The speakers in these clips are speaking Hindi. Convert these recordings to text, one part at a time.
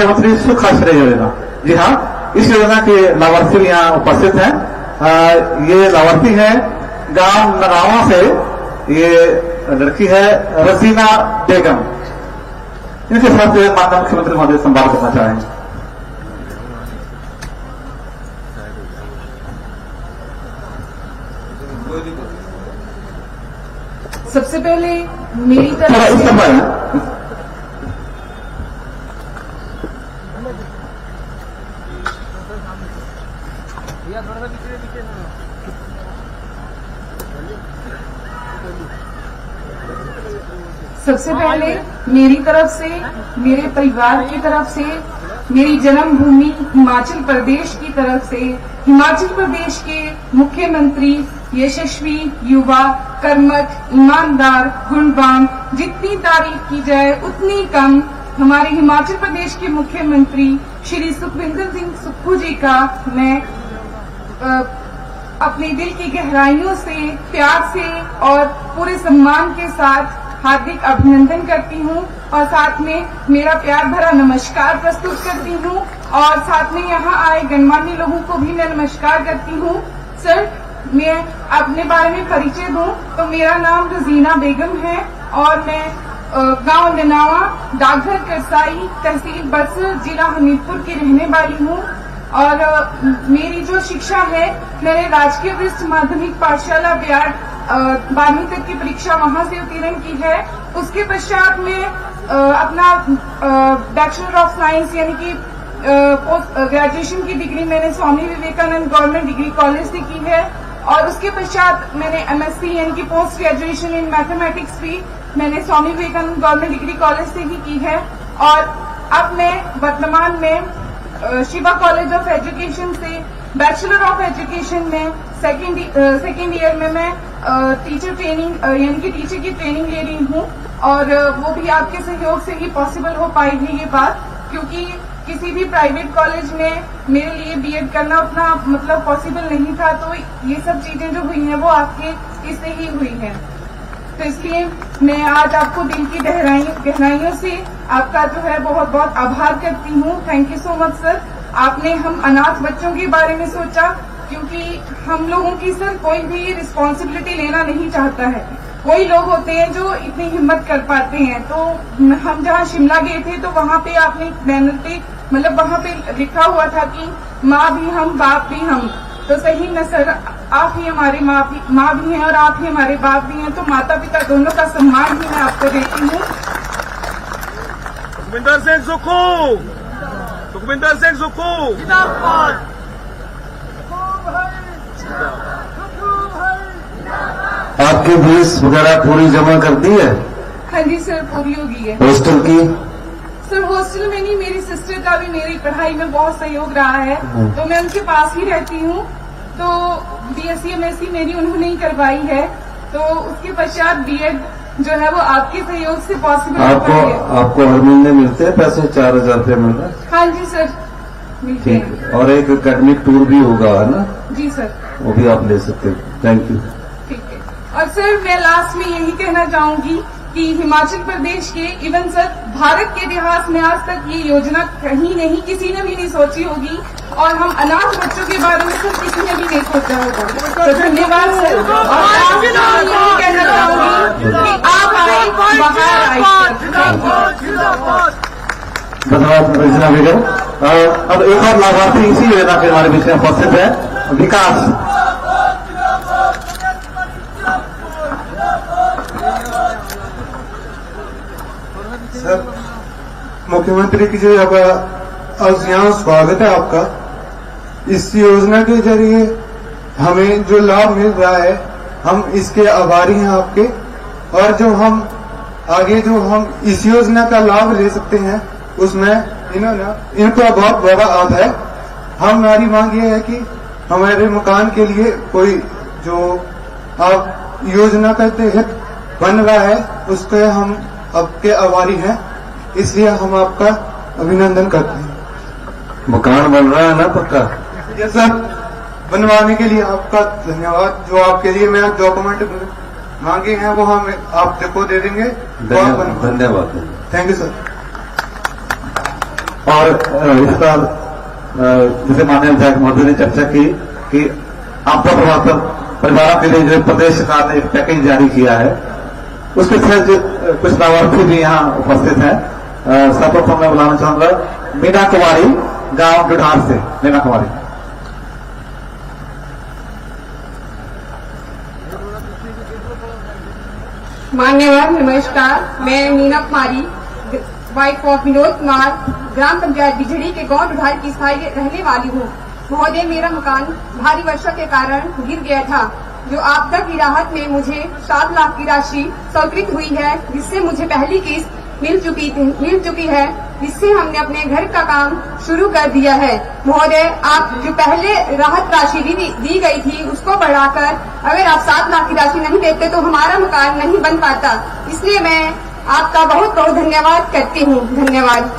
मुख्यमंत्री सुख आश्रय योजना। जी हाँ, इस योजना के लाभार्थी यहाँ उपस्थित हैं। ये लाभार्थी है गांव नगावा से, ये लड़की है रसीना बेगम। इनके साथ माननीय मुख्यमंत्री महोदय संवाद करना चाहेंगे। सबसे पहले मेरी तरफ से मेरे परिवार की तरफ से, मेरी जन्मभूमि हिमाचल प्रदेश की तरफ से, हिमाचल प्रदेश के मुख्यमंत्री यशस्वी, युवा, कर्मठ, ईमानदार, गुणवान, जितनी तारीफ की जाए उतनी कम, हमारे हिमाचल प्रदेश के मुख्यमंत्री श्री सुखविंदर सिंह सुक्खू जी का मैं अपने दिल की गहराइयों से, प्यार से और पूरे सम्मान के साथ हार्दिक अभिनंदन करती हूँ और साथ में मेरा प्यार भरा नमस्कार प्रस्तुत करती हूँ और साथ में यहाँ आए गणमान्य लोगों को भी मैं नमस्कार करती हूँ। सर, मैं अपने बारे में परिचय दूं तो मेरा नाम रजीना बेगम है और मैं गांव ननावा, डाकघर करसाई, तहसील बरसर, जिला हमीरपुर की रहने वाली हूं और मेरी जो शिक्षा है, मैंने राजकीय वरिष्ठ माध्यमिक पाठशाला बिहार 12वीं तक की परीक्षा वहां से उत्तीर्ण की है। उसके पश्चात में अपना बैचलर ऑफ साइंस यानी कि पोस्ट ग्रेजुएशन की डिग्री मैंने Swami Vivekananda government degree college से की है और उसके पश्चात मैंने एमएससी यानी कि पोस्ट ग्रेजुएशन इन मैथमेटिक्स भी मैंने Swami Vivekananda government degree college से ही की है और अब मैं वर्तमान में शिवा कॉलेज ऑफ एजुकेशन से बैचलर ऑफ एजुकेशन में सेकेंड ईयर में मैं टीचर ट्रेनिंग यानी कि टीचर की ट्रेनिंग ले रही हूँ और वो भी आपके सहयोग से ही पॉसिबल हो पाएगी ये बात, क्योंकि किसी भी प्राइवेट कॉलेज में मेरे लिए बीएड करना उतना मतलब पॉसिबल नहीं था, तो ये सब चीजें जो हुई हैं वो आपके इससे ही हुई हैं। तो इसलिए मैं आज आपको दिल की गहराइयों से आपका जो है बहुत बहुत आभार करती हूँ। Thank you so much sir. आपने हम अनाथ बच्चों के बारे में सोचा, क्योंकि हम लोगों की सर कोई भी रिस्पॉन्सिबिलिटी लेना नहीं चाहता है। कोई लोग होते हैं जो इतनी हिम्मत कर पाते हैं। तो हम जहाँ शिमला गए थे तो वहाँ पे आपने बैनर पे मतलब वहाँ पे लिखा हुआ था कि माँ भी हम, बाप भी हम। तो सही न सर, आप ही हमारे माँ भी हैं और आप ही हमारे बाप भी हैं। तो माता पिता दोनों का सम्मान भी मैं आपको देती हूँ। सुखविंदर सिंह सुक्खू, सुखविंदर सिंह सुक्खू जिंदाबाद। आपकी फीस वगैरह पूरी जमा कर दी है? हाँ जी सर, पूरी हो गई है। हॉस्टल की? सर हॉस्टल में नहीं, मेरी सिस्टर का भी मेरी पढ़ाई में बहुत सहयोग रहा है, तो मैं उनके पास ही रहती हूँ। तो बीएससी एमएससी मेरी उन्होंने ही करवाई है, तो उसके पश्चात बीएड जो है वो आपके सहयोग से पॉसिबल हो पाई है। आपको हर महीने मिलते हैं पैसे? 4000 रुपये मिल रहा है? हाँ जी सर, मिलते हैं। और एक एकेडमिक टूर भी होगा, है ना? जी सर, वो भी आप ले सकते हैं। Thank you. ठीक है। और सर मैं लास्ट में यही कहना चाहूंगी कि हिमाचल प्रदेश के इवन सर भारत के इतिहास में आज तक ये योजना कहीं नहीं, किसी ने भी नहीं सोची होगी और हम अनाथ बच्चों के बारे में सर किसी ने भी नहीं सोचा होगा। तो धन्यवाद सर। और यही कहना चाहूंगी कि आप आए, बाहर आए। धन्यवाद रजीना बेगम। अब एक और लाभार्थी इसी योजना के हमारे बीच में उपस्थित है, विकास। सर, मुख्यमंत्री की जो आज यहाँ स्वागत है आपका। इस योजना के जरिए हमें जो लाभ मिल रहा है हम इसके आभारी हैं आपके, और जो हम आगे जो हम इस योजना का लाभ ले सकते हैं उसमें इनका बहुत बड़ा हाथ है। हमारी मांग ये है कि हमारे मकान के लिए कोई जो आप योजना के तहत बन रहा है उसके हम आपके आभारी हैं, इसलिए हम आपका अभिनंदन करते हैं। मकान बन रहा है ना पक्का? यस सर, बनवाने के लिए आपका धन्यवाद। जो आपके लिए मैं डॉक्यूमेंट मांगे हैं वो हम आप देखो दे देंगे। धन्यवाद। Thank you sir. और इस पर जैसे माननीय विधायक महोदय ने चर्चा की कि आपदा प्रभावित परिवारों के लिए जो प्रदेश सरकार ने एक पैकेज जारी किया है, उसके तहत कुछ लाभार्थी भी यहाँ उपस्थित हैं। सर्वप्रथम मैं बुलाना चाहूंगा मीना कुमारी, गांव जुढ़ार से। मीना कुमारी। मान्यवर नमस्कार, मैं मीना कुमारी, वाइफ ऑफ विनोद कुमार, ग्राम पंचायत बिझड़ी के गांव जुढ़ार की स्थायी रहने वाली हूँ। महोदय, मेरा मकान भारी वर्षा के कारण गिर गया था, जो आपदा की राहत में मुझे 7 लाख की राशि स्वीकृत हुई है, जिससे मुझे पहली किस्त मिल चुकी है, जिससे हमने अपने घर का काम शुरू कर दिया है। महोदय, आप जो पहले राहत राशि दी गई थी, उसको बढ़ाकर अगर आप 7 लाख की राशि नहीं देते तो हमारा मकान नहीं बन पाता। इसलिए मैं आपका बहुत बहुत धन्यवाद करती हूँ। धन्यवाद।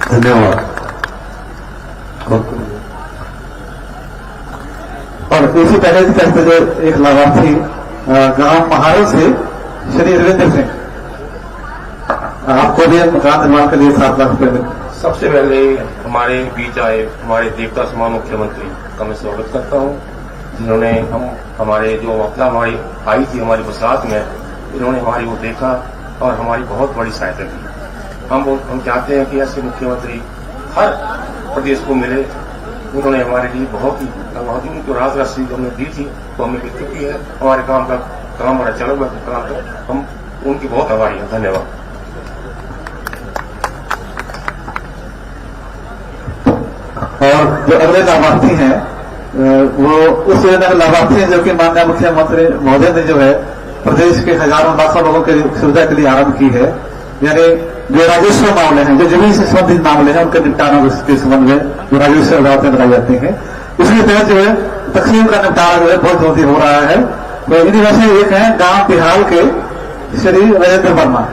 धन्यवाद। और इसी पहले की तरफ से जो एक लाभार्थी गांव महारों से श्री रविंद्र सिंह, आपको भी मकान निर्माण के लिए 7 लाख रुपए मिले। सबसे पहले हमारे बीच आए हमारे देवता समान मुख्यमंत्री का मैं स्वागत करता हूं, जिन्होंने हमारे जो आपदा हमारी आई थी हमारी बरसात में, इन्होंने हमारी को देखा और हमारी बहुत बड़ी सहायता की। हम चाहते हैं कि ऐसे मुख्यमंत्री हर प्रदेश को मिले। उन्होंने हमारे लिए बहुत ही उनको राहत राशि हमने दी थी तो हमें मिल चुकी है। हमारे काम बड़ा चल हुआ काम का, हम उनकी बहुत आभारी हैं। धन्यवाद। और जो अगले लाभार्थी हैं वो उस योजना के लाभार्थी हैं जो कि माननीय मुख्यमंत्री महोदय ने जो है प्रदेश के हजारों लाखों लोगों की सुविधा के लिए आरंभ की है। यानी जो राजस्व मामले हैं, जो जमीन से संबंधित मामले हैं, उनके निपटारा के संबंध में जो राजस्व अदालतें बनाई जाती हैं, उसके तहत जो है तकसीम का निपटारा जो है बहुत जल्दी हो रहा है। तो इन्हीं में से एक है गांव बिहार के श्री राजेंद्र वर्मा।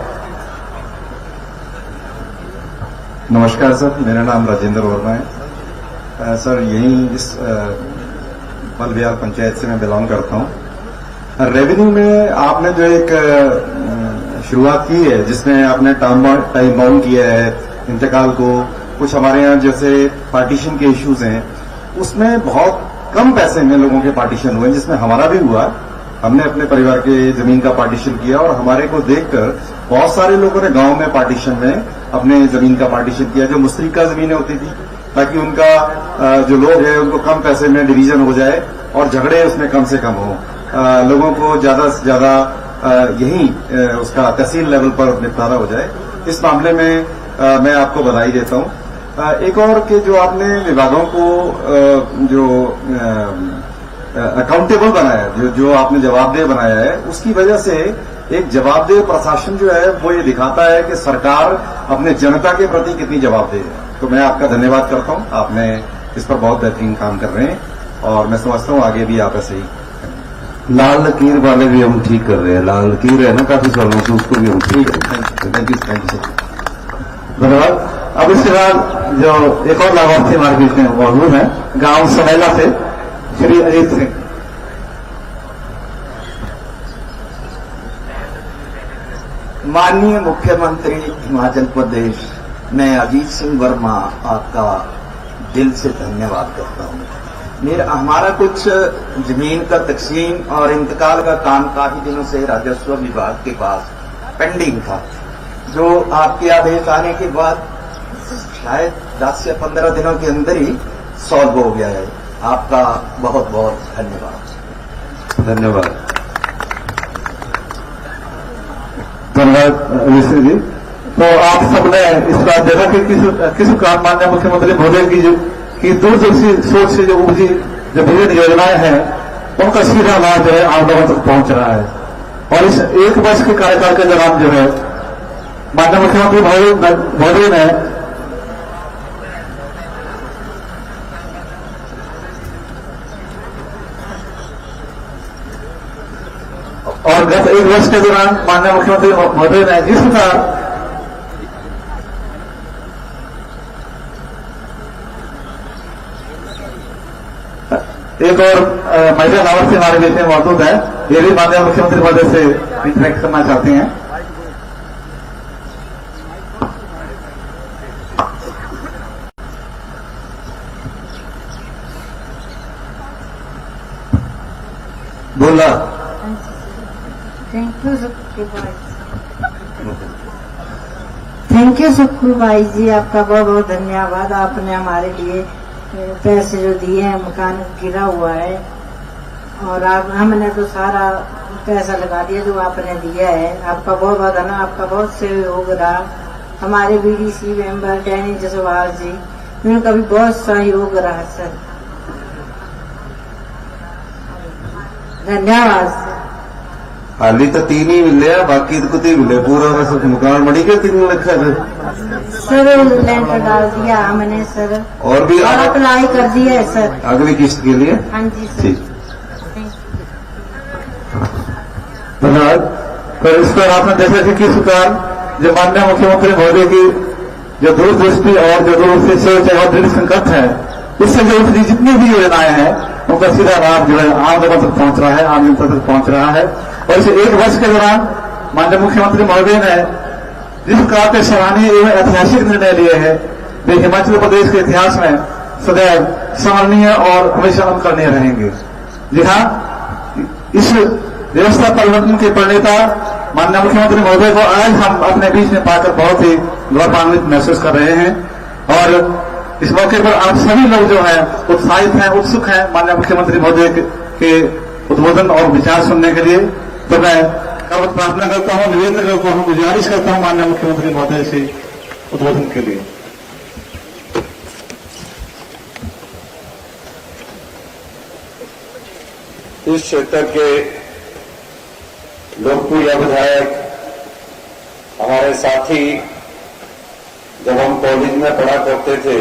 नमस्कार सर, मेरा नाम राजेंद्र वर्मा है। सर, यहीं इस बलबिहार पंचायत से मैं बिलोंग करता हूं। रेवेन्यू में आपने जो एक शुरुआत की है, जिसमें आपने टाइम बाउंड किया है इंतकाल को, कुछ हमारे यहाँ जैसे पार्टीशन के इश्यूज हैं, उसमें बहुत कम पैसे में लोगों के पार्टीशन हुए, जिसमें हमारा भी हुआ। हमने अपने परिवार के जमीन का पार्टीशन किया और हमारे को देखकर बहुत सारे लोगों ने गांव में पार्टीशन में अपने जमीन का पार्टीशन किया, जो मुश्तरका जमीनें होती थी, ताकि उनका जो लोग हैं उनको कम पैसे में डिवीजन हो जाए और झगड़े उसमें कम से कम हो। लोगों को ज्यादा से ज्यादा यही उसका तहसील लेवल पर निपटारा हो जाए। इस मामले में मैं आपको बधाई देता हूं। एक और कि जो आपने विभागों को जो अकाउंटेबल बनाया, जो आपने जवाबदेह बनाया है, उसकी वजह से एक जवाबदेह प्रशासन जो है वो ये दिखाता है कि सरकार अपने जनता के प्रति कितनी जवाबदेह है। तो मैं आपका धन्यवाद करता हूं। आपने इस पर बहुत बेहतरीन काम कर रहे हैं और मैं समझता हूं आगे भी आप ऐसे ही। लाल लकीर वाले भी हम ठीक कर रहे हैं। लाल लकीर है ना काफी सालों से, उसको भी हम ठीक कर रहे हैं। Thank you sir. धन्यवाद। अब इसके बाद जो एक और लाभार्थी हमारे बीच में मौजूद है गांव समेला से श्री अजीत सिंह। माननीय मुख्यमंत्री हिमाचल प्रदेश, मैं अजीत सिंह वर्मा आपका दिल से धन्यवाद करता हूं। हमारा कुछ जमीन का तकसीम और इंतकाल का काम काफी दिनों से राजस्व विभाग के पास पेंडिंग था, जो आपके आदेश आने के बाद शायद 10 या 15 दिनों के अंदर ही सॉल्व हो गया है। आपका बहुत बहुत धन्यवाद। धन्यवाद। धन्यवाद मिश्री जी। तो आप सबने इस बात देखा कि किस प्रकार माननीय मुख्यमंत्री महोदय की दूरदर्शी सोच से जो उपजी जो विभिन्न योजनाएं हैं, उनका सीधा लाभ जो है आम लोगों तक पहुंच रहा है। और इस 1 वर्ष के कार्यकाल के दौरान जो है माननीय मुख्यमंत्री महोदय ने और गत 1 वर्ष के दौरान माननीय मुख्यमंत्री महोदय ने जिस प्रकार एक और महिला लाभार्थी हमारे बीच में मौजूद है, ये भी माननीय मुख्यमंत्री महोदय से इंटरेक्ट करना चाहती हैं। बोला। थैंक यू सुक्खू भाई, थैंक यू सुक्खू भाई जी, आपका बहुत बहुत धन्यवाद। आपने हमारे लिए पैसे जो दिए हैं, मकान गिरा हुआ है और आप हमने तो सारा पैसा लगा दिया जो आपने दिया है। आपका बहुत बहुत धन्यवाद, आपका बहुत सहयोग रहा। हमारे बीडीसी मेंबर डैनी जसवाल जी, उनका भी बहुत सहयोग रहा सर, धन्यवाद सर। हाली तो 3 ही मिले, बाकी तो कुछ ही मिले, पूरा बस मकान मड़ी के 3 लाख सर लेंटर डाल दिया हमने सर, और भी अप्लाई कर दिया है सर अगली किस्त के लिए। हाँ जी सर। ठीक, धन्यवाद। तो इस पर आपने जैसे कि किस प्रकार जो माननीय मुख्यमंत्री महोदय की जो दूरदृष्टि और जो दूर से और दृढ़ संकल्प है, उससे जो उनकी जितनी भी योजनाएं हैं उनका सीधा लाभ जो है आम लोगों तक पहुंच रहा है, आम जनता तक पहुंच रहा है। और इसे 1 वर्ष के दौरान माननीय मुख्यमंत्री महोदय ने जिस प्रकार के सराहनीय एवं ऐतिहासिक निर्णय लिए हैं, वे हिमाचल प्रदेश के इतिहास में सदैव स्मरणीय और हमेशा अनुकरणीय रहेंगे। जी हाँ, इस व्यवस्था परिवर्तन के प्रणेता माननीय मुख्यमंत्री महोदय को आज हम अपने बीच में पाकर बहुत ही गौरवान्वित महसूस कर रहे हैं। और इस मौके पर आप सभी लोग जो है उत्साहित हैं, उत्सुक हैं माननीय मुख्यमंत्री महोदय के उद्बोधन और विचार सुनने के लिए। तो मैं कब प्रार्थना करता हूँ, निवेदन करता हूँ, गुजारिश करता हूँ माननीय मुख्यमंत्री महोदय से उद्बोधन के लिए। इस क्षेत्र के लोकप्रिय विधायक, हमारे साथी, जब हम कॉलेज में पढ़ा करते थे,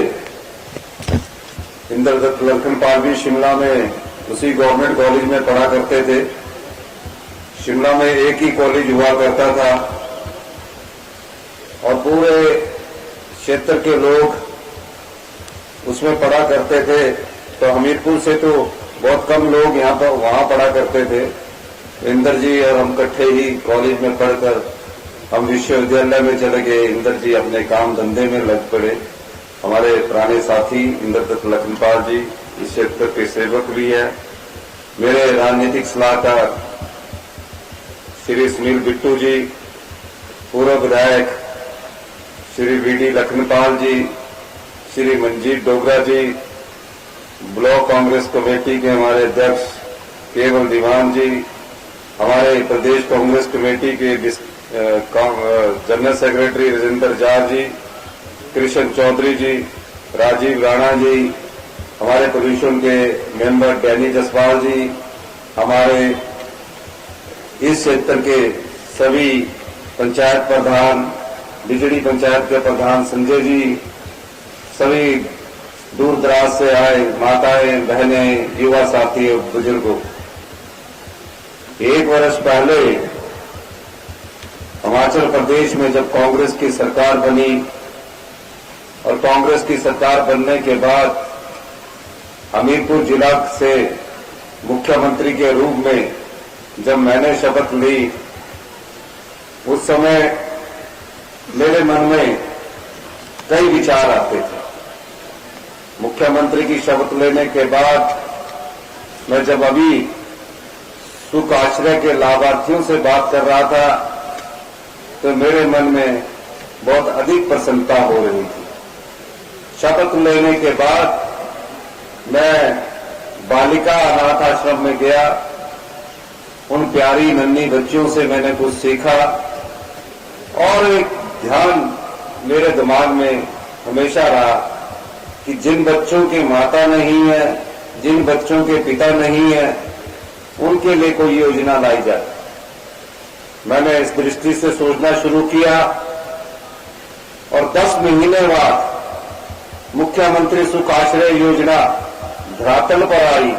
इंद्रदत्त लखनपाल भी शिमला में उसी गवर्नमेंट कॉलेज में पढ़ा करते थे। शिमला में एक ही कॉलेज हुआ करता था और पूरे क्षेत्र के लोग उसमें पढ़ा करते थे। तो हमीरपुर से तो बहुत कम लोग यहाँ पर वहां पढ़ा करते थे। इंदर जी और हम इकट्ठे ही कॉलेज में पढ़कर हम विश्वविद्यालय में चले गए। इंदर जी अपने काम धंधे में लग पड़े। हमारे पुराने साथी इंद्रदत्त लखनपाल जी इस क्षेत्र के सेवक भी हैं। मेरे राजनीतिक सलाहकार श्री सुनील बिट्टू जी, पूर्व विधायक श्री वीडी लखनपाल जी, श्री मंजीत डोगरा जी, ब्लॉक कांग्रेस कमेटी के हमारे अध्यक्ष केवल दीवान जी, हमारे प्रदेश कांग्रेस कमेटी के जनरल सेक्रेटरी राजेंद्र जार जी, कृष्ण चौधरी जी, राजीव राणा जी, हमारे पोल्यूशन के मेंबर डैनी जसवाल जी, हमारे इस क्षेत्र के सभी पंचायत प्रधान, बिजड़ी पंचायत के प्रधान संजय जी, सभी दूर दराज से आए माताएं, बहनें, युवा साथी और बुजुर्गों, 1 वर्ष पहले हिमाचल प्रदेश में जब कांग्रेस की सरकार बनी और कांग्रेस की सरकार बनने के बाद हमीरपुर जिला से मुख्यमंत्री के रूप में जब मैंने शपथ ली, उस समय मेरे मन में कई विचार आते थे। मुख्यमंत्री की शपथ लेने के बाद मैं जब अभी सुख आश्रय के लाभार्थियों से बात कर रहा था तो मेरे मन में बहुत अधिक प्रसन्नता हो रही थी। शपथ लेने के बाद मैं बालिका अनाथ आश्रम में गया। उन प्यारी नन्ही बच्चियों से मैंने कुछ सीखा और एक ध्यान मेरे दिमाग में हमेशा रहा कि जिन बच्चों की माता नहीं है, जिन बच्चों के पिता नहीं है, उनके लिए कोई योजना लाई जाए। मैंने इस दृष्टि से सोचना शुरू किया और 10 महीने बाद मुख्यमंत्री सुख आश्रय योजना धरातल पर आई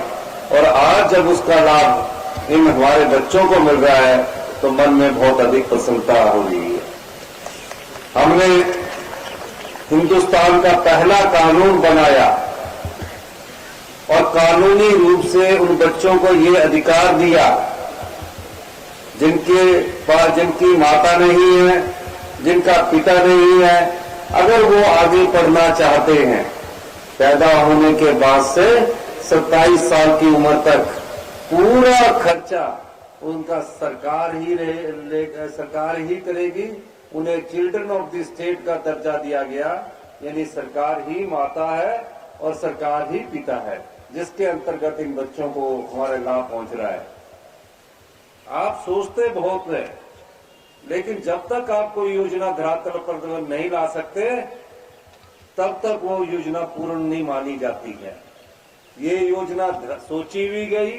और आज जब उसका लाभ इन हमारे बच्चों को मिल रहा है तो मन में बहुत अधिक प्रसन्नता हो रही है। हमने हिंदुस्तान का पहला कानून बनाया और कानूनी रूप से उन बच्चों को ये अधिकार दिया जिनके पास जिनकी माता नहीं है, जिनका पिता नहीं है, अगर वो आगे पढ़ना चाहते हैं पैदा होने के बाद से 27 साल की उम्र तक पूरा खर्चा उनका सरकार ही करेगी। उन्हें चिल्ड्रन ऑफ द स्टेट का दर्जा दिया गया, यानी सरकार ही माता है और सरकार ही पिता है, जिसके अंतर्गत इन बच्चों को हमारा लाभ पहुंच रहा है। आप सोचते बहुत है, लेकिन जब तक आप कोई योजना धरातल पर नहीं ला सकते, तब तक वो योजना पूर्ण नहीं मानी जाती है। ये योजना सोची भी गई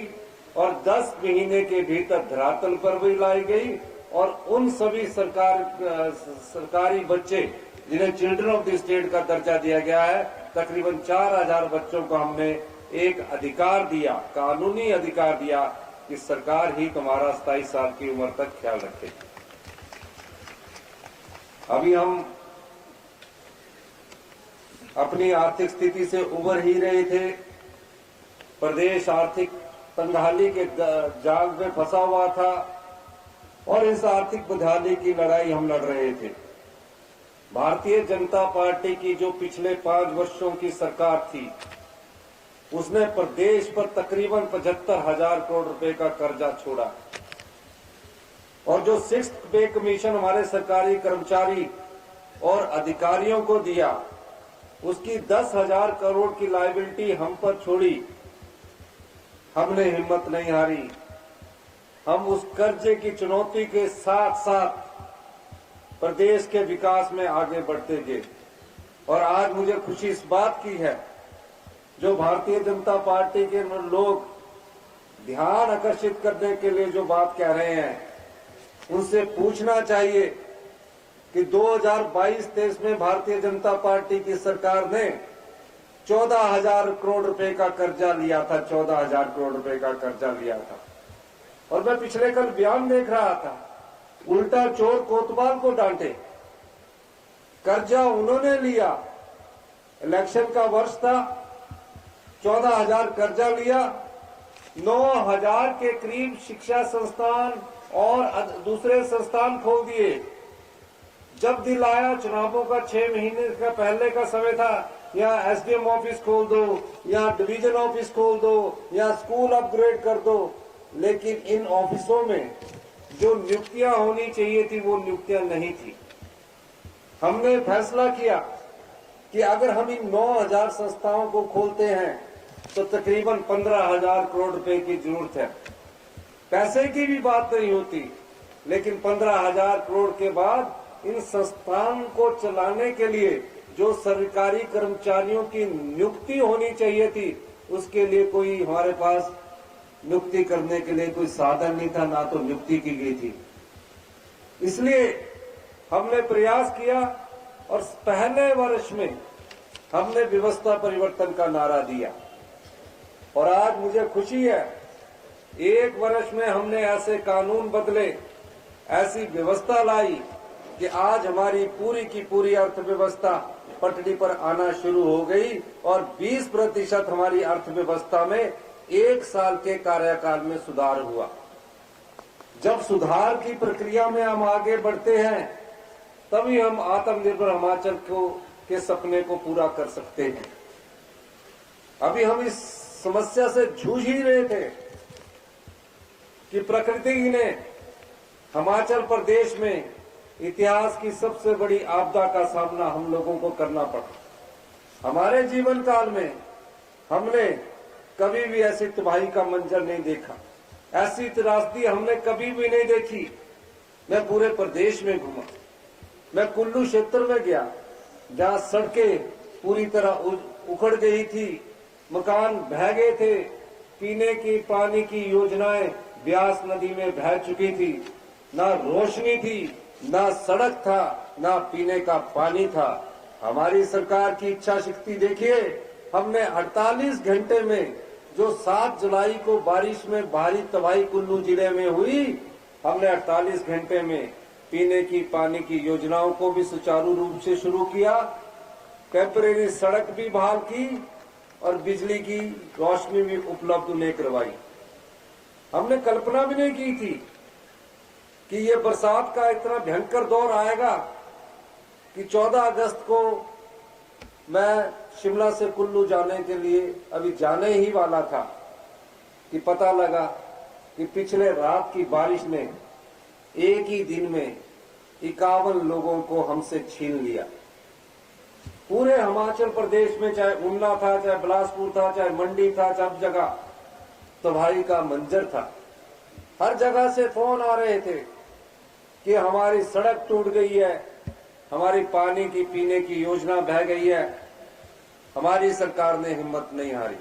और 10 महीने के भीतर धरातल पर भी लाई गई, और उन सभी सरकारी बच्चे जिन्हें चिल्ड्रन ऑफ द स्टेट का दर्जा दिया गया है, तकरीबन 4000 बच्चों को हमने एक अधिकार दिया, कानूनी अधिकार दिया कि सरकार ही तुम्हारा 27 साल की उम्र तक ख्याल रखेगी। अभी हम अपनी आर्थिक स्थिति से उबर ही रहे थे। प्रदेश आर्थिक तंगहाली के जाल में फंसा हुआ था और इस आर्थिक बदहाली की लड़ाई हम लड़ रहे थे। भारतीय जनता पार्टी की जो पिछले 5 वर्षों की सरकार थी, उसने प्रदेश पर तकरीबन 75,000 करोड़ रुपए का कर्जा छोड़ा, और जो 6th पे कमीशन हमारे सरकारी कर्मचारी और अधिकारियों को दिया, उसकी 10,000 करोड़ की लायबिलिटी हम पर छोड़ी। हमने हिम्मत नहीं हारी, हम उस कर्जे की चुनौती के साथ साथ प्रदेश के विकास में आगे बढ़ते गए। और आज मुझे खुशी इस बात की है, जो भारतीय जनता पार्टी के लोग ध्यान आकर्षित करने के लिए जो बात कह रहे हैं, उनसे पूछना चाहिए कि 2022-23 में भारतीय जनता पार्टी की सरकार ने 14,000 करोड़ रुपए का कर्जा लिया था, 14,000 करोड़ रुपए का कर्जा लिया था। और मैं पिछले कल बयान देख रहा था, उल्टा चोर कोतवाल को डांटे। कर्जा उन्होंने लिया, इलेक्शन का वर्ष था, 14,000 कर्जा लिया, 9,000 के करीब शिक्षा संस्थान और दूसरे संस्थान खोल दिए। जब दिल आया, चुनावों का 6 महीने का पहले का समय था, या एसडीएम ऑफिस खोल दो, या डिवीजन ऑफिस खोल दो, या स्कूल अपग्रेड कर दो, लेकिन इन ऑफिसों में जो नियुक्तियां होनी चाहिए थी, वो नियुक्तियां नहीं थी। हमने फैसला किया कि अगर हम इन 9,000 संस्थाओं को खोलते हैं तो तकरीबन 15,000 करोड़ रुपए की जरूरत है। पैसे की भी बात नहीं होती, लेकिन 15,000 करोड़ के बाद इन संस्थान को चलाने के लिए जो सरकारी कर्मचारियों की नियुक्ति होनी चाहिए थी, उसके लिए कोई हमारे पास नियुक्ति करने के लिए कोई साधन नहीं था, ना तो नियुक्ति की गई थी। इसलिए हमने प्रयास किया और पहले वर्ष में हमने व्यवस्था परिवर्तन का नारा दिया। और आज मुझे खुशी है, 1 वर्ष में हमने ऐसे कानून बदले, ऐसी व्यवस्था लाई कि आज हमारी पूरी की पूरी अर्थव्यवस्था पटरी पर आना शुरू हो गई, और 20% हमारी अर्थव्यवस्था में 1 साल के कार्यकाल में सुधार हुआ। जब सुधार की प्रक्रिया में हम आगे बढ़ते हैं, तभी हम आत्मनिर्भर हिमाचल के सपने को पूरा कर सकते हैं। अभी हम इस समस्या से जूझ ही रहे थे कि प्रकृति ने हिमाचल प्रदेश में इतिहास की सबसे बड़ी आपदा का सामना हम लोगों को करना पड़ा। हमारे जीवन काल में हमने कभी भी ऐसी तबाही का मंजर नहीं देखा, ऐसी त्रासदी हमने कभी भी नहीं देखी। मैं पूरे प्रदेश में घूमा, मैं कुल्लू क्षेत्र में गया, जहां सड़कें पूरी तरह उखड़ गई थी, मकान बह गए थे, पीने की पानी की योजनाएं ब्यास नदी में बह चुकी थी, ना रोशनी थी, ना सड़क था, ना पीने का पानी था। हमारी सरकार की इच्छा शक्ति देखिए, हमने 48 घंटे में, जो 7 जुलाई को बारिश में भारी तबाही कुल्लू जिले में हुई, हमने 48 घंटे में पीने की पानी की योजनाओं को भी सुचारू रूप से शुरू किया, टेम्परेरी सड़क भी बहाल की और बिजली की रोशनी भी उपलब्ध उन्हें करवाई। हमने कल्पना भी नहीं की थी कि ये बरसात का इतना भयंकर दौर आएगा कि 14 अगस्त को मैं शिमला से कुल्लू जाने के लिए अभी जाने ही वाला था, कि पता लगा कि पिछले रात की बारिश ने एक ही दिन में 51 लोगों को हमसे छीन लिया। पूरे हिमाचल प्रदेश में चाहे ऊना था, चाहे बिलासपुर था, चाहे मंडी था, सब जगह तबाही का मंजर था। हर जगह से फोन आ रहे थे कि हमारी सड़क टूट गई है, हमारी पानी की पीने की योजना बह गई है। हमारी सरकार ने हिम्मत नहीं हारी।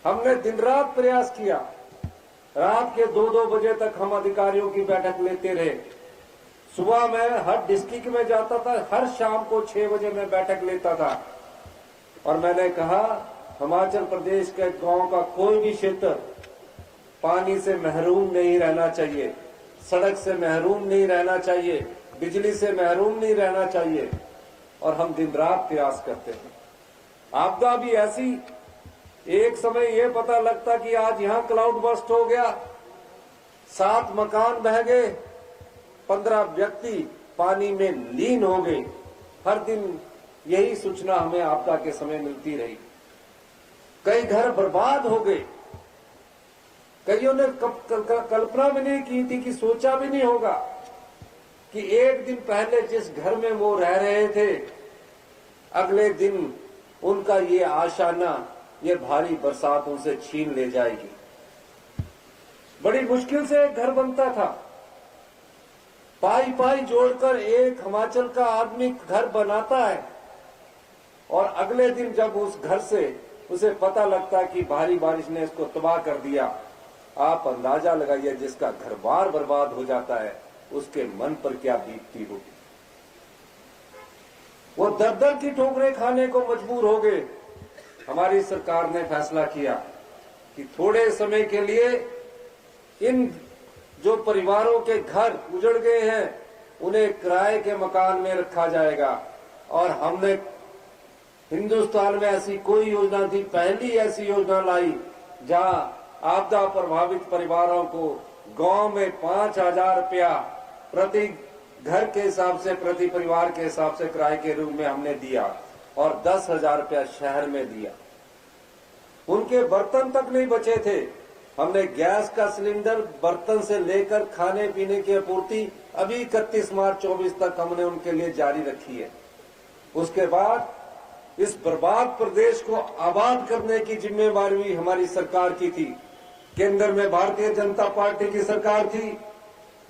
हमने दिन रात प्रयास किया। रात के 2-2 बजे तक हम अधिकारियों की बैठक लेते रहे। सुबह मैं हर डिस्ट्रिक्ट में जाता था, हर शाम को 6 बजे मैं बैठक लेता था और मैंने कहा हिमाचल प्रदेश के गांव का कोई भी क्षेत्र पानी से महरूम नहीं रहना चाहिए, सड़क से महरूम नहीं रहना चाहिए, बिजली से महरूम नहीं रहना चाहिए। और हम दिन रात प्रयास करते हैं। आपदा भी ऐसी, एक समय यह पता लगता कि आज यहां क्लाउड बर्स्ट हो गया, 7 मकान बह गए, 15 व्यक्ति पानी में लीन हो गए। हर दिन यही सूचना हमें आपदा के समय मिलती रही। कई घर बर्बाद हो गए। कईयों ने कल्पना भी नहीं की थी, कि सोचा भी नहीं होगा कि एक दिन पहले जिस घर में वो रह रहे थे, अगले दिन उनका ये आशाना, ये भारी बरसात उनसे छीन ले जाएगी। बड़ी मुश्किल से एक घर बनता था। पाई पाई जोड़कर एक हिमाचल का आदमी घर बनाता है और अगले दिन जब उस घर से उसे पता लगता कि भारी बारिश ने इसको तबाह कर दिया, आप अंदाजा लगाइए जिसका घर बार बर्बाद हो जाता है उसके मन पर क्या बीतती होगी। वो दर-दर की ठोकरें खाने को मजबूर हो गए। हमारी सरकार ने फैसला किया कि थोड़े समय के लिए इन जो परिवारों के घर उजड़ गए हैं उन्हें किराए के मकान में रखा जाएगा। और हमने हिंदुस्तान में ऐसी कोई योजना थी, पहली ऐसी योजना लाई जहां आपदा प्रभावित परिवारों को गांव में 5,000 रुपया प्रति घर के हिसाब से, प्रति परिवार के हिसाब से किराए के रूप में हमने दिया और 10,000 रुपया शहर में दिया। उनके बर्तन तक नहीं बचे थे। हमने गैस का सिलेंडर, बर्तन से लेकर खाने पीने की आपूर्ति अभी 31 मार्च 24 तक हमने उनके लिए जारी रखी है। उसके बाद इस बर्बाद प्रदेश को आबाद करने की जिम्मेवारी भी हमारी सरकार की थी। केंद्र में भारतीय जनता पार्टी की सरकार थी।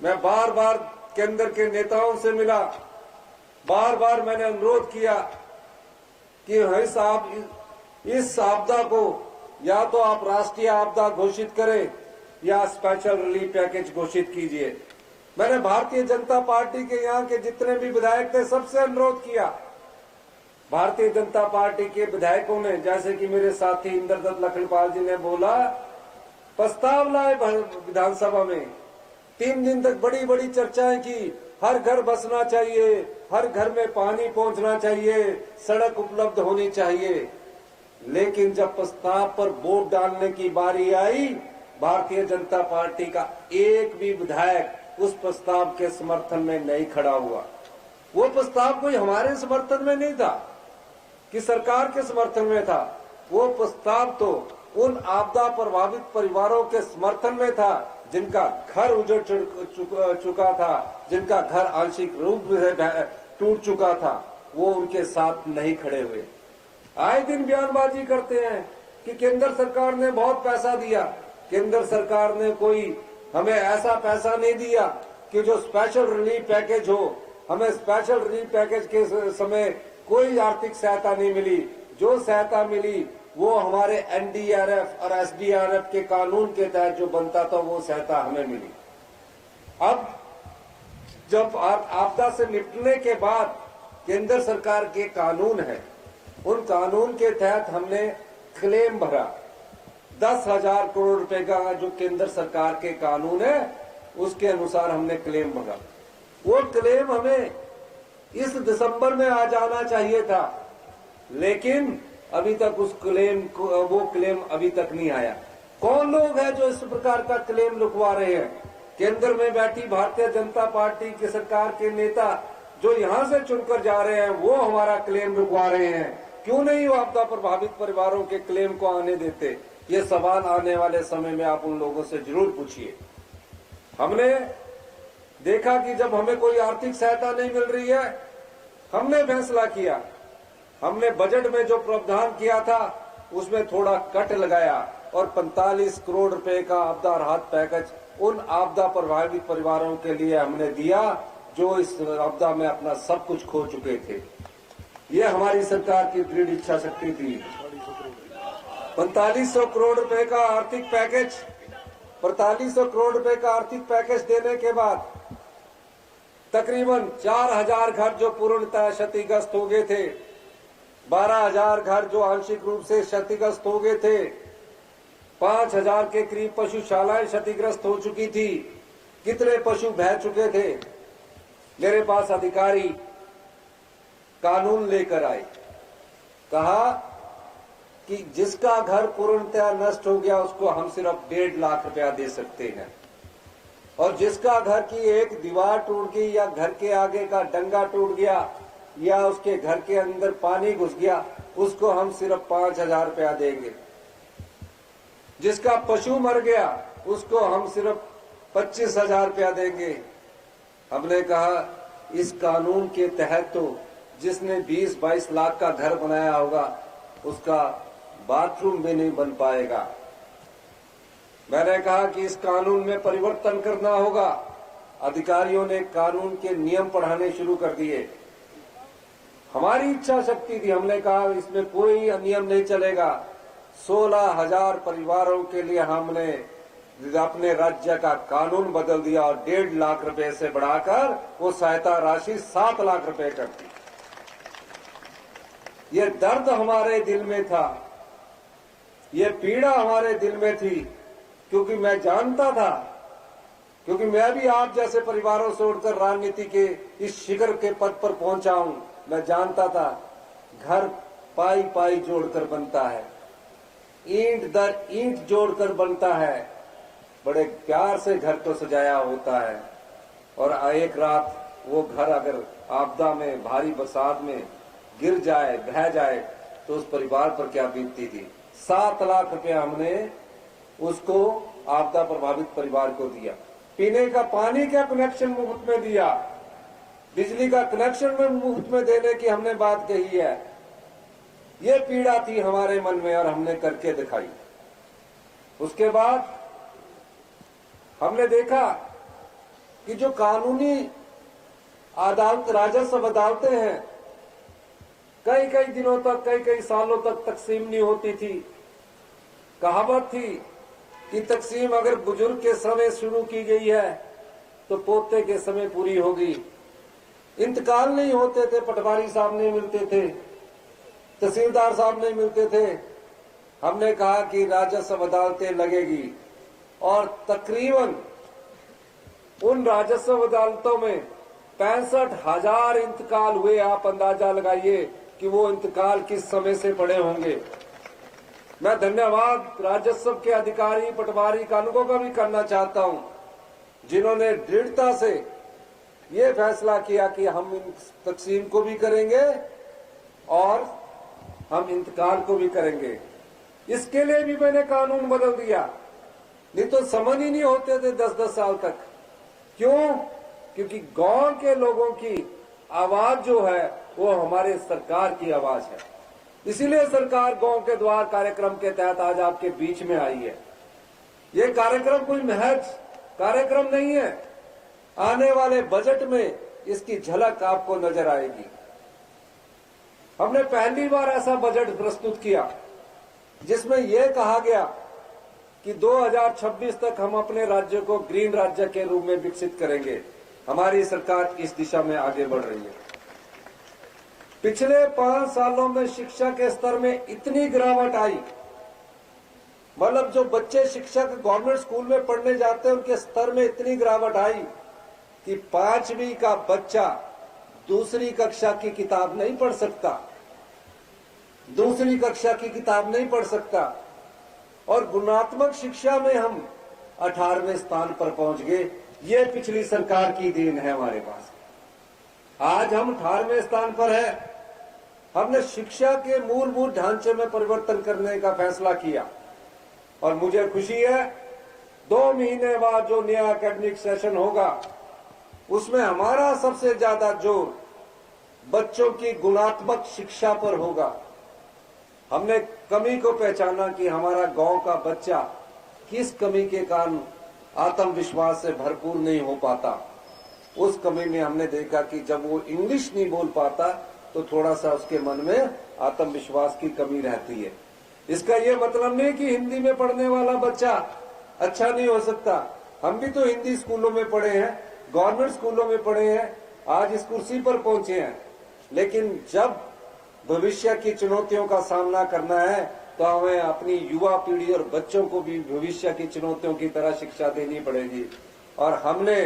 मैं बार बार केंद्र के नेताओं से मिला, बार बार मैंने अनुरोध किया कि इस आपदा को या तो आप राष्ट्रीय आपदा घोषित करें या स्पेशल रिलीफ पैकेज घोषित कीजिए। मैंने भारतीय जनता पार्टी के यहाँ के जितने भी विधायक थे सबसे अनुरोध किया। भारतीय जनता पार्टी के विधायकों ने, जैसे कि मेरे साथी इंद्रदत्त लखनपाल जी ने बोला, प्रस्ताव लाए विधानसभा में। 3 दिन तक बड़ी बड़ी चर्चाएं की। हर घर बसना चाहिए, हर घर में पानी पहुंचना चाहिए, सड़क उपलब्ध होनी चाहिए। लेकिन जब प्रस्ताव पर वोट डालने की बारी आई, भारतीय जनता पार्टी का एक भी विधायक उस प्रस्ताव के समर्थन में नहीं खड़ा हुआ। वो प्रस्ताव कोई हमारे समर्थन में नहीं था कि सरकार के समर्थन में था। वो प्रस्ताव तो उन आपदा प्रभावित परिवारों के समर्थन में था जिनका घर उजड़ चुका था, जिनका घर आंशिक रूप से टूट चुका था। वो उनके साथ नहीं खड़े हुए। आए दिन बयानबाजी करते हैं कि केंद्र सरकार ने बहुत पैसा दिया। केंद्र सरकार ने कोई हमें ऐसा पैसा नहीं दिया कि जो स्पेशल रिलीफ पैकेज हो। हमें स्पेशल रिलीफ पैकेज के समय कोई आर्थिक सहायता नहीं मिली। जो सहायता मिली वो हमारे एनडीआरएफ और एसडीआरएफ के कानून के तहत जो बनता था वो सहायता हमें मिली। अब जब आपदा से निपटने के बाद केंद्र सरकार के कानून है, उन कानून के तहत हमने क्लेम भरा। 10,000 करोड़ रुपए का जो केंद्र सरकार के कानून है उसके अनुसार हमने क्लेम भरा। वो क्लेम हमें इस दिसंबर में आ जाना चाहिए था, लेकिन अभी तक वो क्लेम अभी तक नहीं आया। कौन लोग हैं जो इस प्रकार का क्लेम लिखवा रहे हैं? केंद्र में बैठी भारतीय जनता पार्टी की सरकार के नेता जो यहां से चुनकर जा रहे हैं वो हमारा क्लेम लिखवा रहे हैं। क्यों नहीं वो आपदा प्रभावित परिवारों के क्लेम को आने देते? ये सवाल आने वाले समय में आप उन लोगों से जरूर पूछिए। हमने देखा कि जब हमें कोई आर्थिक सहायता नहीं मिल रही है, हमने फैसला किया, हमने बजट में जो प्रावधान किया था उसमें थोड़ा कट लगाया और 45 करोड़ रुपए का आपदा राहत पैकेज उन आपदा प्रभावित परिवारों के लिए हमने दिया जो इस आपदा में अपना सब कुछ खो चुके थे। ये हमारी सरकार की दृढ़ इच्छा शक्ति थी। 4500 करोड़ रुपए का आर्थिक पैकेज, 4500 करोड़ रुपए का आर्थिक पैकेज देने के बाद तकरीबन 4000 घर जो पूर्णतः क्षतिग्रस्त हो गए थे, 12000 घर जो आंशिक रूप से क्षतिग्रस्त हो गए थे, 5000 के करीब पशुशालाएं क्षतिग्रस्त हो चुकी थी, कितने पशु बह चुके थे। मेरे पास अधिकारी कानून लेकर आए, कहा कि जिसका घर पूर्णतः नष्ट हो गया उसको हम सिर्फ 1.5 लाख रुपया दे सकते हैं, और जिसका घर की एक दीवार टूट गई या घर के आगे का डंगा टूट गया या उसके घर के अंदर पानी घुस गया उसको हम सिर्फ 5000 रुपया देंगे। जिसका पशु मर गया उसको हम सिर्फ 25,000 रुपया देंगे। हमने कहा इस कानून के तहत तो जिसने 20-22 लाख का घर बनाया होगा उसका बाथरूम भी नहीं बन पाएगा। मैंने कहा कि इस कानून में परिवर्तन करना होगा। अधिकारियों ने कानून के नियम पढ़ाने शुरू कर दिए। हमारी इच्छा शक्ति थी, हमने कहा इसमें कोई नियम नहीं चलेगा। 16,000 परिवारों के लिए हमने अपने राज्य का कानून बदल दिया और 1.5 लाख रुपए से बढ़ाकर वो सहायता राशि 7 लाख रुपए कर दी। ये दर्द हमारे दिल में था, ये पीड़ा हमारे दिल में थी, क्योंकि मैं जानता था, क्योंकि मैं भी आप जैसे परिवारों से उठकर राजनीति के इस शिखर के पद पर पहुंचा हूं। मैं जानता था घर पाई पाई जोड़कर बनता है, ईंट दर ईंट जोड़कर बनता है। बड़े प्यार से घर को सजाया होता है और एक रात वो घर अगर आपदा में, भारी बरसात में गिर जाए, बह जाए तो उस परिवार पर क्या बीतती थी। 7 लाख रुपया हमने उसको आपदा प्रभावित परिवार को दिया। पीने का पानी का कनेक्शन मुफ्त में दिया, बिजली का कनेक्शन में मुफ्त में देने की हमने बात कही है। ये पीड़ा थी हमारे मन में और हमने करके दिखाई। उसके बाद हमने देखा कि जो कानूनी अदालत, राजस्व अदालतें हैं, कई कई दिनों तक, कई कई सालों तक तकसीम नहीं होती थी। कहावत थी कि तकसीम अगर बुजुर्ग के समय शुरू की गई है तो पोते के समय पूरी होगी। इंतकाल नहीं होते थे, पटवारी साहब नहीं मिलते थे, तहसीलदार साहब नहीं मिलते थे। हमने कहा कि राजस्व अदालतें लगेगी और तकरीबन उन राजस्व अदालतों में 65,000 इंतकाल हुए। आप अंदाजा लगाइए कि वो इंतकाल किस समय से पड़े होंगे। मैं धन्यवाद राजस्व के अधिकारी, पटवारी, कानूनों का भी करना चाहता हूं, जिन्होंने दृढ़ता से ये फैसला किया कि हम तकसीम को भी करेंगे और हम इंतकाल को भी करेंगे। इसके लिए भी मैंने कानून बदल दिया, नहीं तो समझ ही नहीं होते थे 10-10 साल तक। क्यों? क्योंकि गांव के लोगों की आवाज जो है वो हमारे सरकार की आवाज है। इसीलिए सरकार गांव के द्वार कार्यक्रम के तहत आज आपके बीच में आई है। ये कार्यक्रम कोई महज कार्यक्रम नहीं है, आने वाले बजट में इसकी झलक आपको नजर आएगी। हमने पहली बार ऐसा बजट प्रस्तुत किया जिसमें यह कहा गया कि 2026 तक हम अपने राज्य को ग्रीन राज्य के रूप में विकसित करेंगे। हमारी सरकार इस दिशा में आगे बढ़ रही है। पिछले 5 सालों में शिक्षा के स्तर में इतनी गिरावट आई, मतलब जो बच्चे शिक्षक गवर्नमेंट स्कूल में पढ़ने जाते हैं उनके स्तर में इतनी गिरावट आई कि 5वीं का बच्चा दूसरी कक्षा की किताब नहीं पढ़ सकता, दूसरी कक्षा की किताब नहीं पढ़ सकता। और गुणात्मक शिक्षा में हम 18वें स्थान पर पहुंच गए। ये पिछली सरकार की देन है हमारे पास। आज हम 18वें स्थान पर है। हमने शिक्षा के मूलभूत ढांचे में परिवर्तन करने का फैसला किया। और मुझे खुशी है 2 महीने बाद जो नया एकेडमिक सेशन होगा उसमें हमारा सबसे ज्यादा जोर बच्चों की गुणात्मक शिक्षा पर होगा। हमने कमी को पहचाना कि हमारा गांव का बच्चा किस कमी के कारण आत्मविश्वास से भरपूर नहीं हो पाता। उस कमी में हमने देखा कि जब वो इंग्लिश नहीं बोल पाता तो थोड़ा सा उसके मन में आत्मविश्वास की कमी रहती है। इसका ये मतलब नहीं कि हिंदी में पढ़ने वाला बच्चा अच्छा नहीं हो सकता। हम भी तो हिंदी स्कूलों में पढ़े हैं, गवर्नमेंट स्कूलों में पढ़े हैं, आज इस कुर्सी पर पहुंचे हैं। लेकिन जब भविष्य की चुनौतियों का सामना करना है तो हमें अपनी युवा पीढ़ी और बच्चों को भी भविष्य की चुनौतियों की तरह शिक्षा देनी पड़ेगी। और हमने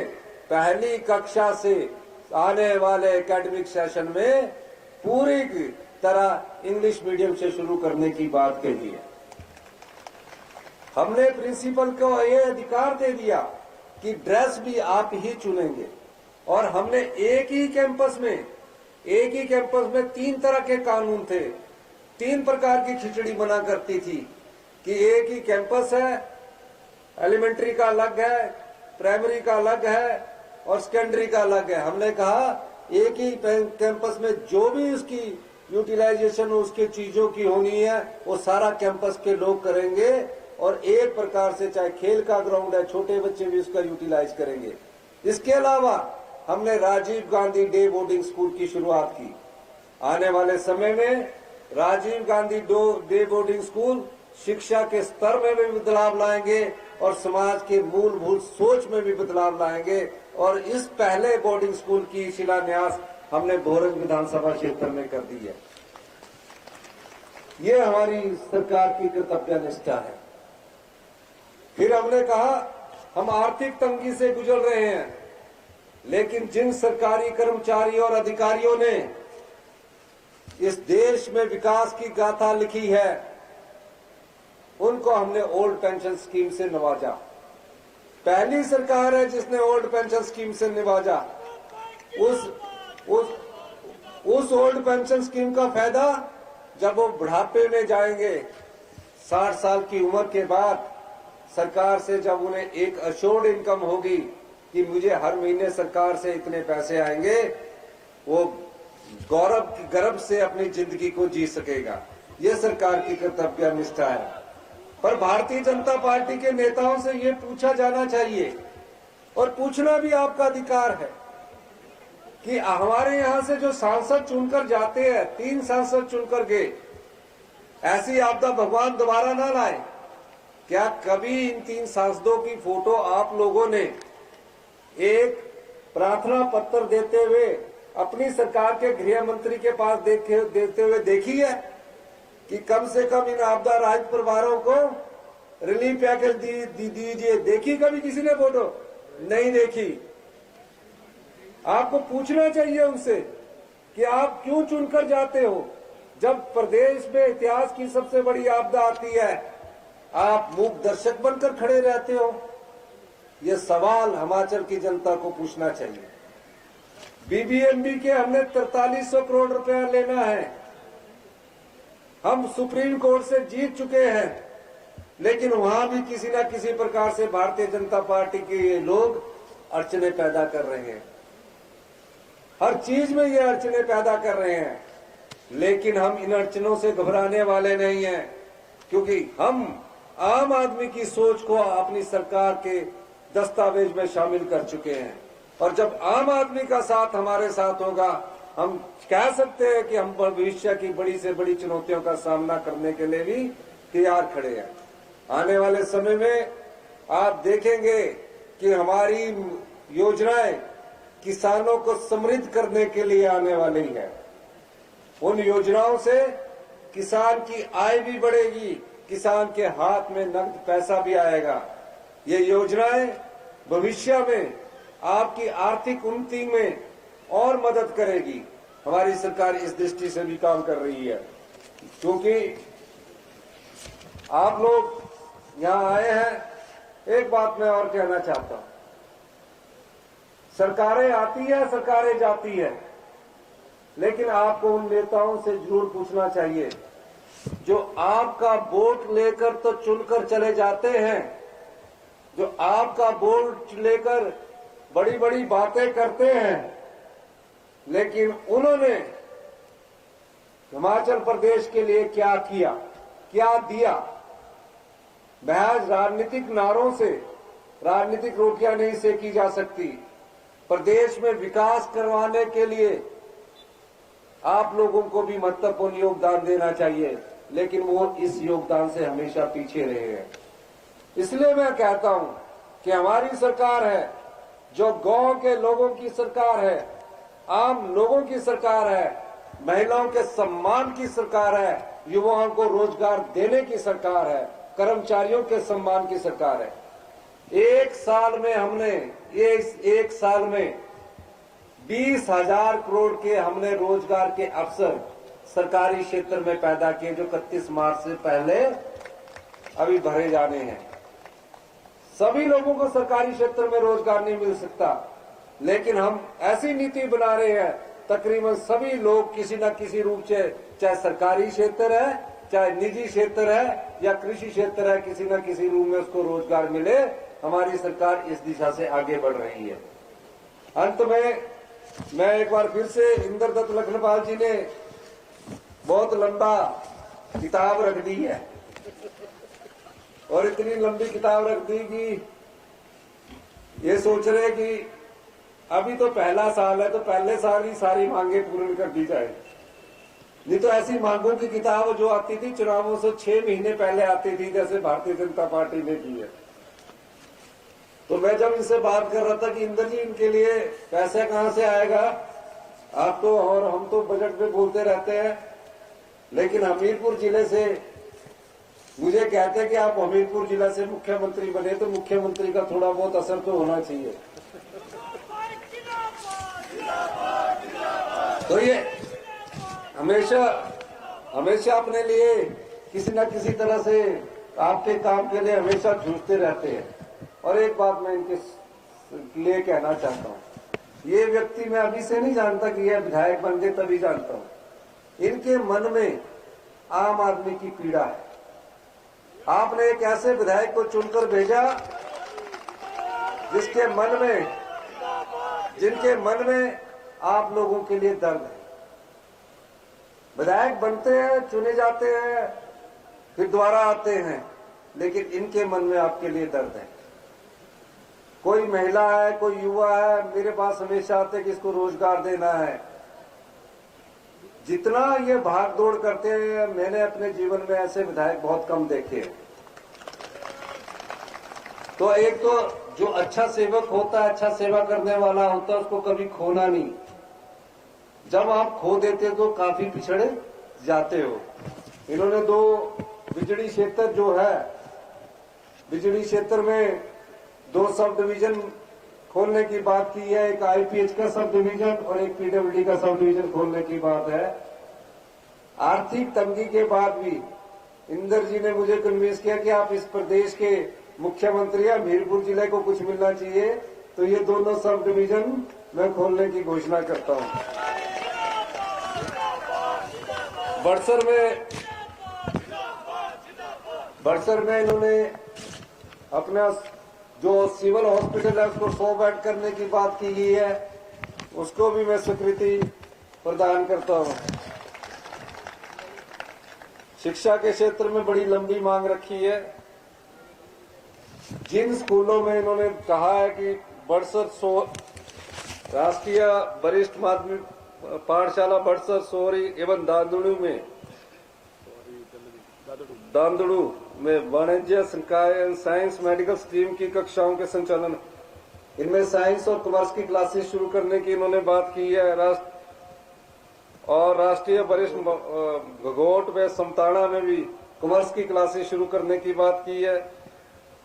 पहली कक्षा से आने वाले एकेडमिक सेशन में पूरी तरह इंग्लिश मीडियम से शुरू करने की बात कही है। हमने प्रिंसिपल को यह अधिकार दे दिया कि ड्रेस भी आप ही चुनेंगे। और हमने एक ही कैंपस में 3 तरह के कानून थे। 3 प्रकार की खिचड़ी बना करती थी कि एक ही कैंपस है, एलिमेंट्री का अलग है, प्राइमरी का अलग है और सेकेंडरी का अलग है। हमने कहा एक ही कैंपस में जो भी उसकी यूटिलाइजेशन उसके चीजों की होनी है वो सारा कैंपस के लोग करेंगे और एक प्रकार से चाहे खेल का ग्राउंड है छोटे बच्चे भी उसका यूटिलाइज करेंगे। इसके अलावा हमने Rajiv Gandhi day boarding school की शुरुआत की। आने वाले समय में Rajiv Gandhi day boarding school शिक्षा के स्तर में भी बदलाव लाएंगे और समाज के मूलभूत सोच में भी बदलाव लाएंगे। और इस पहले बोर्डिंग स्कूल की शिलान्यास हमने भोरंज विधानसभा क्षेत्र में कर दी है। ये हमारी सरकार की कर्तव्य निष्ठा है। फिर हमने कहा हम आर्थिक तंगी से गुजर रहे हैं, लेकिन जिन सरकारी कर्मचारी और अधिकारियों ने इस देश में विकास की गाथा लिखी है उनको हमने ओल्ड पेंशन स्कीम से नवाजा। पहली सरकार है जिसने ओल्ड पेंशन स्कीम से नवाजा। उस ओल्ड पेंशन स्कीम का फायदा जब वो बुढ़ापे में जाएंगे 60 साल की उम्र के बाद सरकार से जब उन्हें एक अश्योर्ड इनकम होगी कि मुझे हर महीने सरकार से इतने पैसे आएंगे, वो गर्व से अपनी जिंदगी को जी सकेगा। ये सरकार की कर्तव्य निष्ठा है। पर भारतीय जनता पार्टी के नेताओं से ये पूछा जाना चाहिए और पूछना भी आपका अधिकार है कि हमारे यहां से जो सांसद चुनकर जाते हैं, 3 सांसद चुनकर गए, ऐसी आपदा भगवान दोबारा ना लाए। क्या कभी इन 3 सांसदों की फोटो आप लोगों ने एक प्रार्थना पत्र देते हुए अपनी सरकार के गृह मंत्री के पास देते हुए देखी है कि कम से कम इन आपदा राहत परिवारों को रिलीफ पैकेज दीजिए? देखी कभी किसी ने फोटो? नहीं देखी। आपको पूछना चाहिए उनसे कि आप क्यों चुनकर जाते हो? जब प्रदेश में इतिहास की सबसे बड़ी आपदा आती है आप मूक दर्शक बनकर खड़े रहते हो। ये सवाल हिमाचल की जनता को पूछना चाहिए। बीबीएमबी के हमने 4300 करोड़ रुपया लेना है। हम सुप्रीम कोर्ट से जीत चुके हैं, लेकिन वहां भी किसी न किसी प्रकार से भारतीय जनता पार्टी के ये लोग अड़चने पैदा कर रहे हैं। हर चीज में ये अड़चने पैदा कर रहे हैं, लेकिन हम इन अड़चनों से घबराने वाले नहीं हैं, क्योंकि हम आम आदमी की सोच को अपनी सरकार के दस्तावेज में शामिल कर चुके हैं। और जब आम आदमी का साथ हमारे साथ होगा, हम कह सकते हैं कि हम भविष्य की बड़ी से बड़ी चुनौतियों का सामना करने के लिए भी तैयार खड़े हैं। आने वाले समय में आप देखेंगे कि हमारी योजनाएं किसानों को समृद्ध करने के लिए आने वाली है। उन योजनाओं से किसान की आय भी बढ़ेगी, किसान के हाथ में नकद पैसा भी आएगा। ये योजनाएं भविष्य में आपकी आर्थिक उन्नति में और मदद करेगी। हमारी सरकार इस दृष्टि से भी काम कर रही है, क्योंकि आप लोग यहां आए हैं। एक बात मैं और कहना चाहता हूं, सरकारें आती है, सरकारें जाती है, लेकिन आपको उन नेताओं से जरूर पूछना चाहिए जो आपका वोट लेकर तो चुनकर चले जाते हैं, जो आपका वोट लेकर बड़ी बड़ी बातें करते हैं, लेकिन उन्होंने हिमाचल प्रदेश के लिए क्या किया, क्या दिया? महज राजनीतिक नारों से राजनीतिक रोटियां नहीं सेकी जा सकती। प्रदेश में विकास करवाने के लिए आप लोगों को भी महत्वपूर्ण योगदान देना चाहिए, लेकिन वो इस योगदान से हमेशा पीछे रहे हैं। इसलिए मैं कहता हूं कि हमारी सरकार है जो गांव के लोगों की सरकार है, आम लोगों की सरकार है, महिलाओं के सम्मान की सरकार है, युवाओं को रोजगार देने की सरकार है, कर्मचारियों के सम्मान की सरकार है। एक साल में हमने एक साल में 20,000 करोड़ के हमने रोजगार के अवसर सरकारी क्षेत्र में पैदा किए, जो 31 मार्च से पहले अभी भरे जाने हैं। सभी लोगों को सरकारी क्षेत्र में रोजगार नहीं मिल सकता, लेकिन हम ऐसी नीति बना रहे हैं तकरीबन सभी लोग किसी न किसी रूप से, चाहे सरकारी क्षेत्र है, चाहे निजी क्षेत्र है या कृषि क्षेत्र है, किसी न किसी रूप में उसको रोजगार मिले। हमारी सरकार इस दिशा से आगे बढ़ रही है। अंत में मैं एक बार फिर से इंद्रदत्त लखनपाल जी ने बहुत लंबा किताब रख दी है, और इतनी लंबी किताब रख दी कि ये सोच रहे कि अभी तो पहला साल है, तो पहले साल ही सारी मांगे पूर्ण कर दी जाए। नहीं तो ऐसी मांगों की किताब जो आती थी चुनावों से 6 महीने पहले आती थी, जैसे भारतीय जनता पार्टी ने की है। तो मैं जब इनसे बात कर रहा था कि इंदर जी इनके लिए पैसा कहां से आएगा, आप तो और हम तो बजट पे बोलते रहते हैं, लेकिन हमीरपुर जिले से मुझे कहते हैं कि आप हमीरपुर जिला से मुख्यमंत्री बने, तो मुख्यमंत्री का थोड़ा बहुत असर तो होना चाहिए। तो ये हमेशा अपने लिए किसी न किसी तरह से आपके काम के लिए हमेशा जूझते रहते हैं। और एक बात मैं इनके लिए कहना चाहता हूँ, ये व्यक्ति मैं अभी से नहीं जानता कि यह विधायक बन गए, तभी जानता हूँ। इनके मन में आम आदमी की पीड़ा है। आपने एक ऐसे विधायक को चुनकर भेजा जिनके मन में आप लोगों के लिए दर्द है। विधायक बनते हैं, चुने जाते हैं, फिर दोबारा आते हैं, लेकिन इनके मन में आपके लिए दर्द है। कोई महिला है, कोई युवा है, मेरे पास हमेशा आते कि इसको रोजगार देना है। जितना ये भाग दौड़ करते हैं, मैंने अपने जीवन में ऐसे विधायक बहुत कम देखे हैं। तो एक तो जो अच्छा सेवक होता है, अच्छा सेवा करने वाला होता है, उसको कभी खोना नहीं। जब आप खो देते तो काफी पिछड़े जाते हो। इन्होंने 2 बिजली क्षेत्र जो है, बिजली क्षेत्र में 2 सब डिवीजन खोलने की बात की है। एक आईपीएच का सब डिवीजन और एक पीडब्ल्यूडी का सब डिवीजन खोलने की बात है। आर्थिक तंगी के बाद भी इंदर जी ने मुझे कन्विंस किया कि आप इस प्रदेश के मुख्यमंत्री हैं, हमीरपुर जिले को कुछ मिलना चाहिए, तो ये दोनों सब डिवीजन मैं खोलने की घोषणा करता हूं। बड़सर में इन्होंने अपना जो सिविल हॉस्पिटल है उसको 100 बेड करने की बात की गई है, उसको भी मैं स्वीकृति प्रदान करता हूं। शिक्षा के क्षेत्र में बड़ी लंबी मांग रखी है। जिन स्कूलों में इन्होंने कहा है कि बड़सर राष्ट्रीय वरिष्ठ माध्यमिक पाठशाला बड़सर, सोरी एवं दांदड़ू में वाणिज्य संकाय साइंस मेडिकल स्ट्रीम की कक्षाओं के संचालन, इनमें साइंस और कॉमर्स की क्लासेस शुरू करने की इन्होंने बात की है। और राष्ट्रीय वरिष्ठ घगोट व समताड़ा में भी कॉमर्स की क्लासेस शुरू करने की बात की है।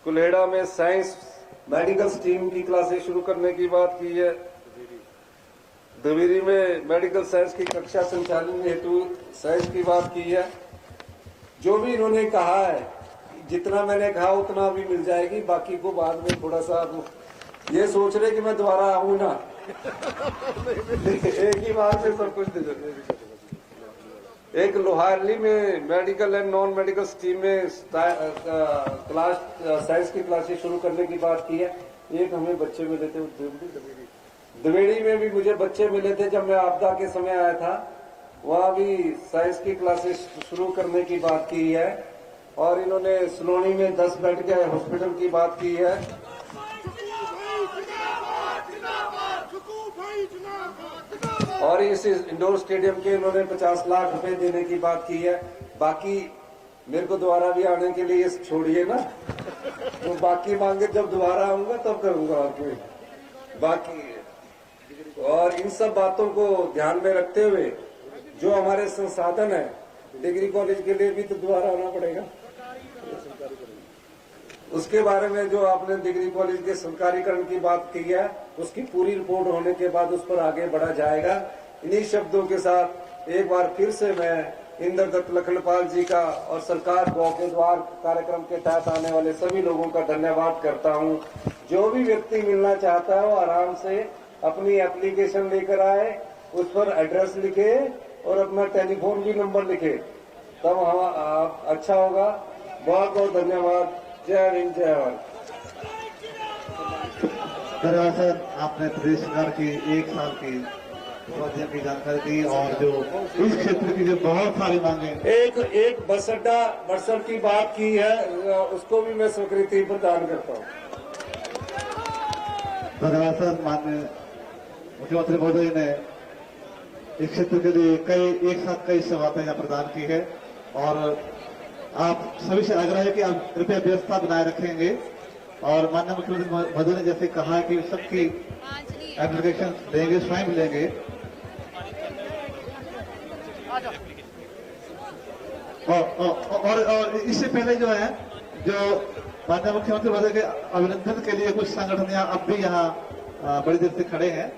कुल्हेड़ा में साइंस मेडिकल स्ट्रीम की क्लासेस शुरू करने की बात की है। धवीरी में मेडिकल साइंस की कक्षा संचालन हेतु साइंस की बात की है। जो भी इन्होंने कहा है, जितना मैंने कहा उतना भी मिल जाएगी, बाकी को बाद में थोड़ा सा ये सोच रहे कि मैं दोबारा आऊं ना एक ही बार में सब कुछ दे एक लोहारली में medical and non medical stream में क्लास साइंस की क्लासेस शुरू करने की बात की है। एक हमें बच्चे मिले थे द्विवेड़ी में भी मुझे बच्चे मिले थे जब मैं आपदा के समय आया था, वहां भी साइंस की क्लासेस शुरू करने की बात की है। और इन्होंने सलोनी में 10 बेड के हॉस्पिटल की बात की है। और इस इंडोर स्टेडियम के इन्होंने 50 लाख रुपए देने की बात की है। बाकी मेरे को दोबारा भी आने के लिए छोड़िए ना, तो बाकी मांगे जब दोबारा आऊंगा तब करूंगा और कोई बाकी। और इन सब बातों को ध्यान में रखते हुए जो हमारे संसाधन है डिग्री कॉलेज के लिए भी तो दोबारा आना पड़ेगा। उसके बारे में जो आपने डिग्री कॉलेज के सरकारीकरण की बात की है, उसकी पूरी रिपोर्ट होने के बाद उस पर आगे बढ़ा जाएगा। इन्हीं शब्दों के साथ एक बार फिर से मैं इंद्रदत्त लखनपाल जी का और सरकार को के द्वार कार्यक्रम के तहत आने वाले सभी लोगों का धन्यवाद करता हूं। जो भी व्यक्ति मिलना चाहता है वो आराम से अपनी एप्लीकेशन लेकर आए, उस पर एड्रेस लिखे और अपना टेलीफोन भी नंबर लिखे, तब हम अच्छा होगा। बहुत बहुत धन्यवाद। जय हिंद, जय भारत। धन्यवाद सर, आपने प्रदेश सरकार की 1 साल की उपलब्धियों की जानकारी दी और जो इस क्षेत्र की जो बहुत सारी मांगे, एक बस की बात की है, उसको भी मैं स्वीकृति प्रदान करता हूँ। धन्यवाद सर। माननीय मुख्यमंत्री महोदय ने इस क्षेत्र के लिए एक साथ कई सेवाएं यहाँ प्रदान की है और आप सभी से आग्रह है कि आप कृपया व्यवस्था बनाए रखेंगे। और माननीय मुख्यमंत्री महोदय ने जैसे कहा कि सबकी एप्लीकेशन लेंगे, स्वयं लेंगे। और इससे पहले जो है, जो माननीय मुख्यमंत्री महोदय के अभिनंदन के लिए कुछ संगठन यहाँ अब भी यहाँ बड़ी देर से खड़े हैं।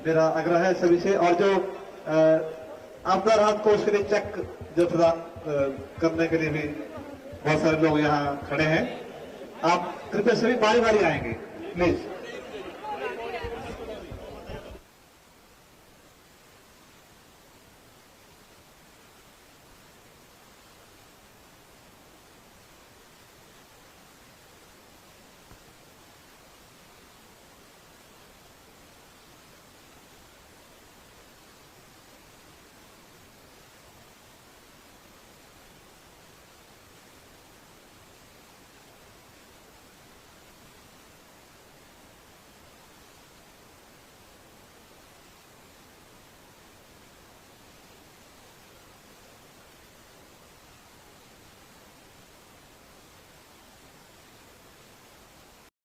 मेरा आग्रह है सभी से। और जो आपदा राहत कोष के लिए चेक जो प्रदान करने के लिए भी बहुत सारे लोग यहाँ खड़े हैं। आप कृपया सभी बारी बारी आएंगे प्लीज।